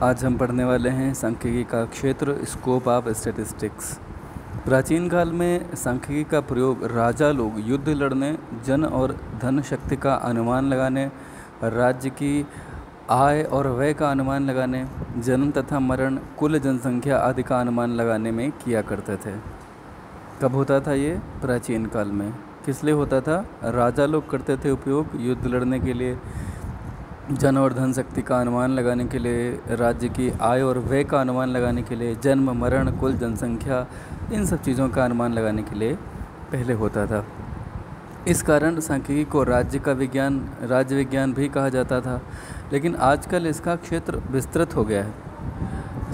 आज हम पढ़ने वाले हैं सांख्यिकी का क्षेत्र, स्कोप ऑफ स्टैटिस्टिक्स। प्राचीन काल में सांख्यिकी का प्रयोग राजा लोग युद्ध लड़ने, जन और धन शक्ति का अनुमान लगाने, राज्य की आय और व्यय का अनुमान लगाने, जन्म तथा मरण, कुल जनसंख्या आदि का अनुमान लगाने में किया करते थे। कब होता था ये? प्राचीन काल में। किस लिए होता था? राजा लोग करते थे उपयोग युद्ध लड़ने के लिए, जन और धन शक्ति का अनुमान लगाने के लिए, राज्य की आय और व्यय का अनुमान लगाने के लिए, जन्म मरण कुल जनसंख्या, इन सब चीज़ों का अनुमान लगाने के लिए पहले होता था। इस कारण सांख्यिकी को राज्य विज्ञान भी कहा जाता था, लेकिन आजकल इसका क्षेत्र विस्तृत हो गया है।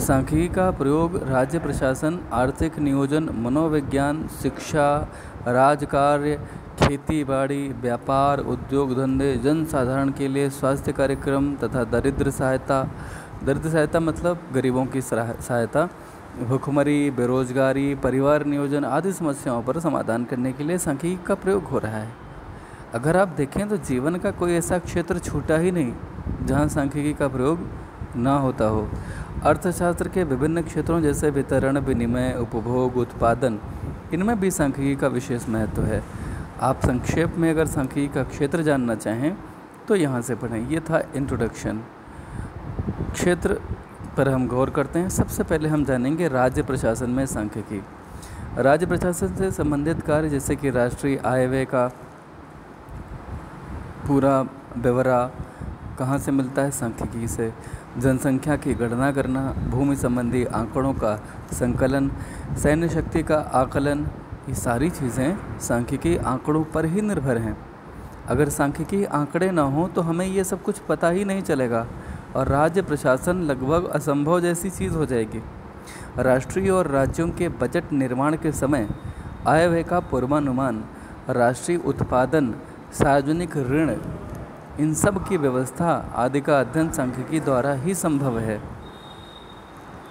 सांख्यिकी का प्रयोग राज्य प्रशासन, आर्थिक नियोजन, मनोविज्ञान, शिक्षा, राजकार्य, खेती बाड़ी, व्यापार, उद्योग धंधे, जन साधारण के लिए, स्वास्थ्य कार्यक्रम तथा दरिद्र सहायता मतलब गरीबों की सहायता, भुखमरी, बेरोजगारी, परिवार नियोजन आदि समस्याओं पर समाधान करने के लिए सांख्यिकी का प्रयोग हो रहा है। अगर आप देखें तो जीवन का कोई ऐसा क्षेत्र छूटा ही नहीं जहां सांख्यिकी का प्रयोग ना होता हो। अर्थशास्त्र के विभिन्न क्षेत्रों जैसे वितरण, विनिमय, उपभोग, उत्पादन, इनमें भी सांख्यिकी का विशेष महत्व है। आप संक्षेप में अगर सांख्यिकी का क्षेत्र जानना चाहें तो यहाँ से पढ़ें। ये था इंट्रोडक्शन। क्षेत्र पर हम गौर करते हैं। सबसे पहले हम जानेंगे राज्य प्रशासन में सांख्यिकी। राज्य प्रशासन से संबंधित कार्य जैसे कि राष्ट्रीय आय व्यय का पूरा ब्यौरा कहाँ से मिलता है? सांख्यिकी से। जनसंख्या की गणना करना, भूमि संबंधी आंकड़ों का संकलन, सैन्य शक्ति का आकलन, ये सारी चीज़ें सांख्यिकी आंकड़ों पर ही निर्भर हैं। अगर सांख्यिकी आंकड़े ना हो तो हमें ये सब कुछ पता ही नहीं चलेगा और राज्य प्रशासन लगभग असंभव जैसी चीज़ हो जाएगी। राष्ट्रीय और राज्यों के बजट निर्माण के समय आय व्यय का पूर्वानुमान, राष्ट्रीय उत्पादन, सार्वजनिक ऋण, इन सब की व्यवस्था आदि का अध्ययन सांख्यिकी द्वारा ही संभव है।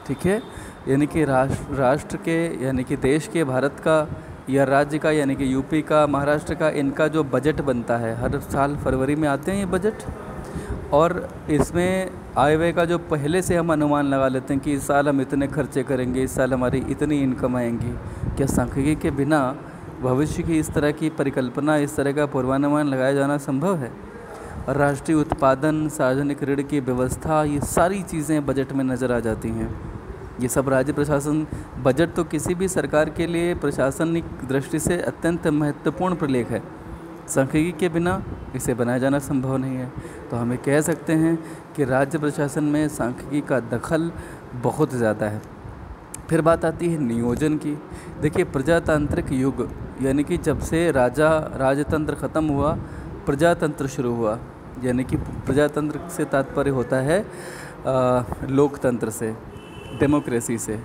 ठीक है, यानी कि राष्ट्र के यानी कि देश के, भारत का या राज्य का यानी कि यूपी का, महाराष्ट्र का, इनका जो बजट बनता है हर साल फरवरी में आते हैं ये बजट, और इसमें आय व्यय का जो पहले से हम अनुमान लगा लेते हैं कि इस साल हम इतने खर्चे करेंगे, इस साल हमारी इतनी इनकम आएंगी। क्या सांख्यिकी के बिना भविष्य की इस तरह की परिकल्पना, इस तरह का पूर्वानुमान लगाया जाना संभव है? राष्ट्रीय उत्पादन, सार्वजनिक ऋण की व्यवस्था, ये सारी चीज़ें बजट में नज़र आ जाती हैं। ये सब राज्य प्रशासन, बजट तो किसी भी सरकार के लिए प्रशासनिक दृष्टि से अत्यंत महत्वपूर्ण प्रलेख है। सांख्यिकी के बिना इसे बनाया जाना संभव नहीं है। तो हमें कह सकते हैं कि राज्य प्रशासन में सांख्यिकी का दखल बहुत ज़्यादा है। फिर बात आती है नियोजन की। देखिए, प्रजातांत्रिक युग यानी कि जब से राजतंत्र ख़त्म हुआ, प्रजातंत्र शुरू हुआ, यानी कि प्रजातंत्र से तात्पर्य होता है लोकतंत्र से, डेमोक्रेसी से।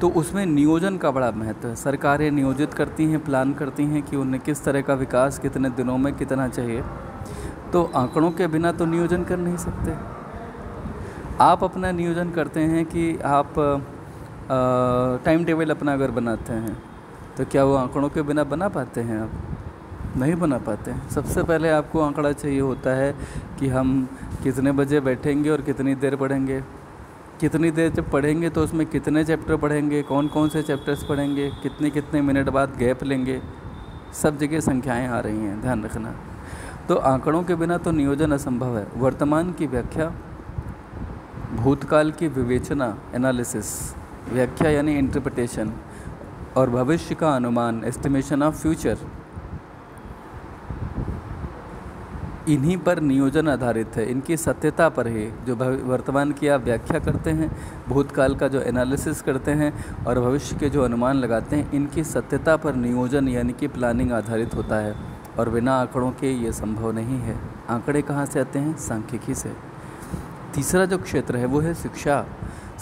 तो उसमें नियोजन का बड़ा महत्व है। सरकारें नियोजित करती हैं, प्लान करती हैं कि उन्हें किस तरह का विकास कितने दिनों में कितना चाहिए। तो आंकड़ों के बिना तो नियोजन कर नहीं सकते। आप अपना नियोजन करते हैं कि आप टाइम टेबल अपना अगर बनाते हैं तो क्या वो आंकड़ों के बिना बना पाते हैं? आप नहीं बना पाते हैं। सबसे पहले आपको आंकड़ा चाहिए होता है कि हम कितने बजे बैठेंगे और कितनी देर पढ़ेंगे, कितनी देर जब पढ़ेंगे तो उसमें कितने चैप्टर पढ़ेंगे, कौन कौन से चैप्टर्स पढ़ेंगे, कितने कितने मिनट बाद गैप लेंगे, सब जगह संख्याएं आ रही हैं, ध्यान रखना। तो आंकड़ों के बिना तो नियोजन असंभव है। वर्तमान की व्याख्या, भूतकाल की विवेचना, एनालिसिस, व्याख्या यानी इंटरप्रिटेशन, और भविष्य का अनुमान, एस्टिमेशन ऑफ फ्यूचर, इन्हीं पर नियोजन आधारित है। इनकी सत्यता पर ही, जो वर्तमान की आप व्याख्या करते हैं, भूतकाल का जो एनालिसिस करते हैं और भविष्य के जो अनुमान लगाते हैं, इनकी सत्यता पर नियोजन यानी कि प्लानिंग आधारित होता है। और बिना आंकड़ों के ये संभव नहीं है। आंकड़े कहाँ से आते हैं? सांख्यिकी से। तीसरा जो क्षेत्र है वो है शिक्षा।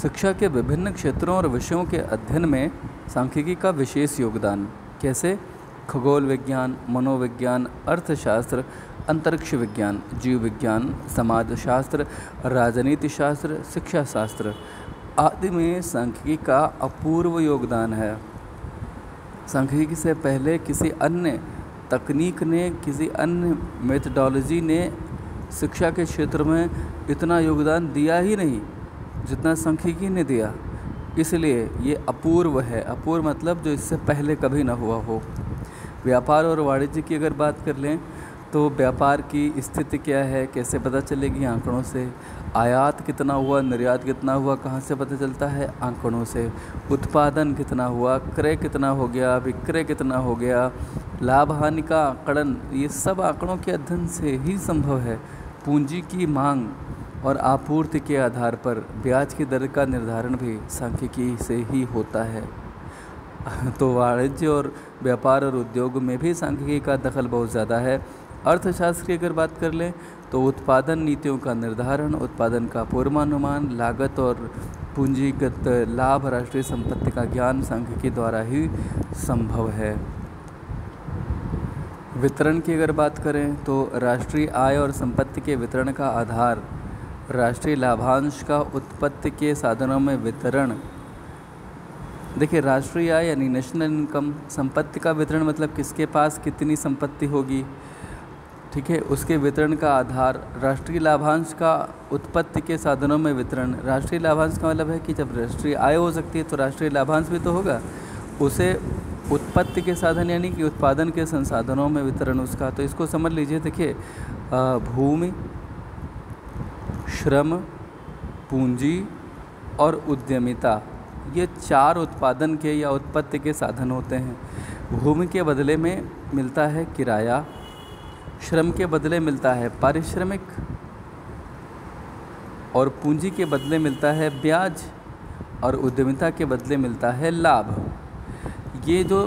शिक्षा के विभिन्न क्षेत्रों और विषयों के अध्ययन में सांख्यिकी का विशेष योगदान। कैसे? खगोल विज्ञान, मनोविज्ञान, अर्थशास्त्र, अंतरिक्ष विज्ञान, जीव विज्ञान, समाजशास्त्र, राजनीति शास्त्र, शिक्षा शास्त्र आदि में सांख्यिकी का अपूर्व योगदान है। सांख्यिकी से पहले किसी अन्य तकनीक ने, किसी अन्य मेथडोलॉजी ने शिक्षा के क्षेत्र में इतना योगदान दिया ही नहीं। जितना सांख्यिकी ने दिया, इसलिए ये अपूर्व है। अपूर्व मतलब जो इससे पहले कभी ना हुआ हो। व्यापार और वाणिज्य की अगर बात कर लें तो व्यापार की स्थिति क्या है, कैसे पता चलेगी? आंकड़ों से। आयात कितना हुआ, निर्यात कितना हुआ, कहाँ से पता चलता है? आंकड़ों से। उत्पादन कितना हुआ, क्रय कितना हो गया, विक्रय कितना हो गया, लाभ हानि का आकलन, ये सब आंकड़ों के अध्ययन से ही संभव है। पूंजी की मांग और आपूर्ति के आधार पर ब्याज की दर का निर्धारण भी सांख्यिकी से ही होता है। तो वाणिज्य और व्यापार और उद्योग में भी सांख्यिकी का दखल बहुत ज़्यादा है। अर्थशास्त्र की अगर बात कर लें तो उत्पादन नीतियों का निर्धारण, उत्पादन का पूर्वानुमान, लागत और पूंजीगत लाभ, राष्ट्रीय संपत्ति का ज्ञान सांख्यिकी द्वारा ही संभव है। वितरण की अगर बात करें तो राष्ट्रीय आय और संपत्ति के वितरण का आधार राष्ट्रीय लाभांश का उत्पत्ति के साधनों में वितरण। देखिए, राष्ट्रीय आय यानी नेशनल इनकम, संपत्ति का वितरण मतलब किसके पास कितनी संपत्ति होगी, ठीक है, उसके वितरण का आधार। राष्ट्रीय लाभांश का उत्पत्ति के साधनों में वितरण। राष्ट्रीय लाभांश का मतलब है कि जब राष्ट्रीय आय हो सकती है तो राष्ट्रीय लाभांश भी तो होगा। उसे उत्पत्ति के साधन यानी कि उत्पादन के संसाधनों में वितरण उसका। तो इसको समझ लीजिए। देखिए, भूमि, श्रम, पूंजी और उद्यमिता, ये 4 उत्पादन के या उत्पत्ति के साधन होते हैं। भूमि के बदले में मिलता है किराया, श्रम के बदले मिलता है पारिश्रमिक और पूंजी के बदले मिलता है ब्याज और उद्यमिता के बदले मिलता है लाभ। ये जो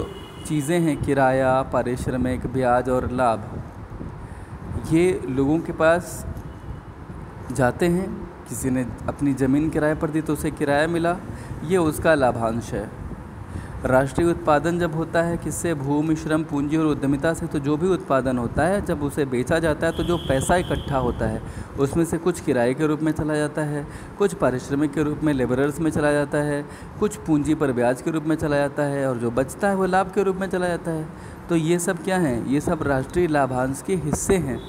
चीज़ें हैं, किराया, पारिश्रमिक, ब्याज और लाभ, ये लोगों के पास जाते हैं। किसी ने अपनी ज़मीन किराए पर दी तो उसे किराया मिला, ये उसका लाभांश है। राष्ट्रीय उत्पादन जब होता है किससे? भूमि, श्रम, पूंजी और उद्यमिता से। तो जो भी उत्पादन होता है जब उसे बेचा जाता है तो जो पैसा इकट्ठा होता है उसमें से कुछ किराए के रूप में चला जाता है, कुछ पारिश्रमिक के रूप में लेबरर्स में चला जाता है, कुछ पूंजी पर ब्याज के रूप में चला जाता है और जो बचता है वो लाभ के रूप में चला जाता है। तो ये सब क्या हैं? ये सब राष्ट्रीय लाभांश के हिस्से हैं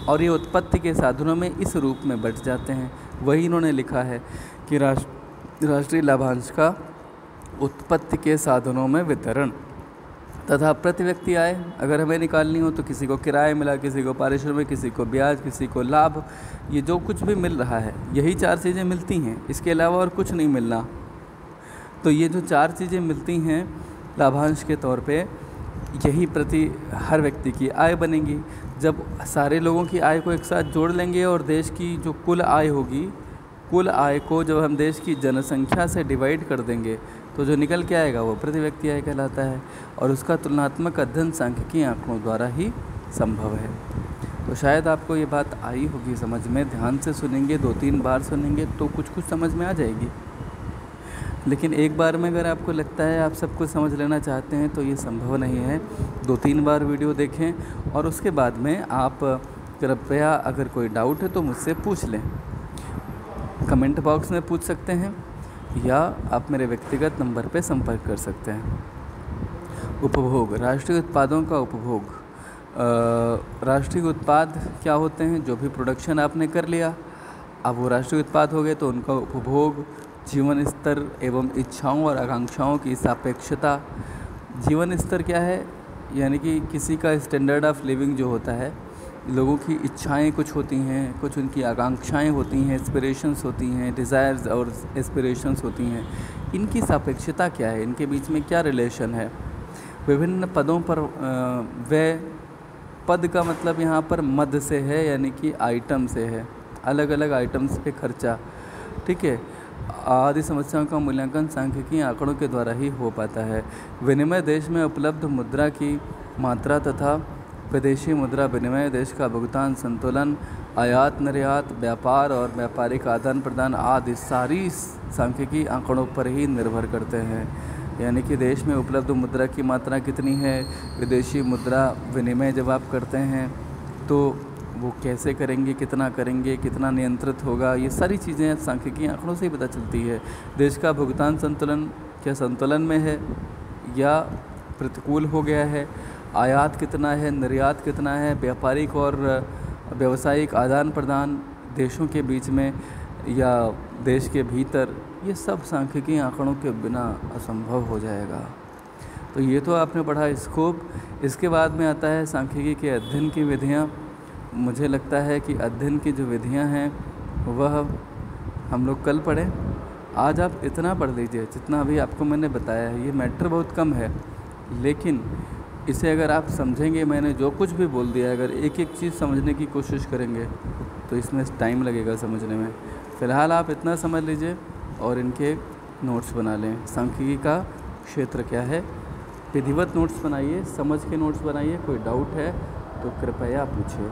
और ये उत्पत्ति के साधनों में इस रूप में बच जाते हैं। वही इन्होंने लिखा है कि राष्ट्रीय लाभांश का उत्पत्ति के साधनों में वितरण तथा प्रति व्यक्ति आय अगर हमें निकालनी हो तो किसी को किराया मिला, किसी को पारिश्रमिक, किसी को ब्याज, किसी को लाभ, ये जो कुछ भी मिल रहा है यही 4 चीज़ें मिलती हैं, इसके अलावा और कुछ नहीं मिलना। तो ये जो 4 चीज़ें मिलती हैं लाभांश के तौर पे, यही प्रति हर व्यक्ति की आय बनेगी। जब सारे लोगों की आय को एक साथ जोड़ लेंगे और देश की जो कुल आय होगी, कुल आय को जब हम देश की जनसंख्या से डिवाइड कर देंगे तो जो निकल के आएगा वो प्रति व्यक्ति आय कहलाता है और उसका तुलनात्मक अध्ययन सांख्यिकी आंकड़ों द्वारा ही संभव है। तो शायद आपको ये बात आई होगी समझ में। ध्यान से सुनेंगे, 2-3 बार सुनेंगे तो कुछ समझ में आ जाएगी। लेकिन एक बार में अगर आपको लगता है आप सब कुछ समझ लेना चाहते हैं तो ये संभव नहीं है। 2-3 बार वीडियो देखें और उसके बाद में आप कृपया अगर कोई डाउट है तो मुझसे पूछ लें। कमेंट बॉक्स में पूछ सकते हैं या आप मेरे व्यक्तिगत नंबर पर संपर्क कर सकते हैं। उपभोग, राष्ट्रीय उत्पादों का उपभोग। राष्ट्रीय उत्पाद क्या होते हैं? जो भी प्रोडक्शन आपने कर लिया, अब वो राष्ट्रीय उत्पाद हो गए तो उनका उपभोग। जीवन स्तर एवं इच्छाओं और आकांक्षाओं की सापेक्षता। जीवन स्तर क्या है? यानी कि किसी का स्टैंडर्ड ऑफ लिविंग जो होता है, लोगों की इच्छाएं कुछ होती हैं, कुछ उनकी आकांक्षाएं होती हैं, एस्पिरेशंस होती हैं, डिज़ायर्स और एस्पिरेशंस होती हैं। इनकी सापेक्षता क्या है? इनके बीच में क्या रिलेशन है? विभिन्न पदों पर व्यय, पद का मतलब यहाँ पर मद से है यानी कि आइटम से है, अलग अलग आइटम्स पे खर्चा, ठीक है। आदि समस्याओं का मूल्यांकन सांख्यिकी आंकड़ों के द्वारा ही हो पाता है। विनिमय, देश में उपलब्ध मुद्रा की मात्रा तथा विदेशी मुद्रा विनिमय, देश का भुगतान संतुलन, आयात निर्यात, व्यापार और व्यापारिक आदान प्रदान आदि सारी सांख्यिकी आंकड़ों पर ही निर्भर करते हैं। यानी कि देश में उपलब्ध मुद्रा की मात्रा कितनी है, विदेशी मुद्रा विनिमय जब आप करते हैं तो वो कैसे करेंगे, कितना नियंत्रित होगा, ये सारी चीज़ें सांख्यिकी आंकड़ों से ही पता चलती है। देश का भुगतान संतुलन क्या संतुलन में है या प्रतिकूल हो गया है, आयात कितना है, निर्यात कितना है, व्यापारिक और व्यावसायिक आदान प्रदान देशों के बीच में या देश के भीतर, ये सब सांख्यिकी आंकड़ों के बिना असंभव हो जाएगा। तो ये तो आपने पढ़ा स्कोप। इसके बाद में आता है सांख्यिकी के अध्ययन की विधियाँ। मुझे लगता है कि अध्ययन की जो विधियाँ हैं वह हम लोग कल पढ़ें। आज आप इतना पढ़ लीजिए जितना अभी आपको मैंने बताया है। ये मैटर बहुत कम है, लेकिन इसे अगर आप समझेंगे, मैंने जो कुछ भी बोल दिया है, अगर एक एक चीज़ समझने की कोशिश करेंगे तो इसमें टाइम लगेगा समझने में। फ़िलहाल आप इतना समझ लीजिए और इनके नोट्स बना लें। सांख्यिकी का क्षेत्र क्या है, विधिवत नोट्स बनाइए, समझ के नोट्स बनाइए। कोई डाउट है तो कृपया पूछिए।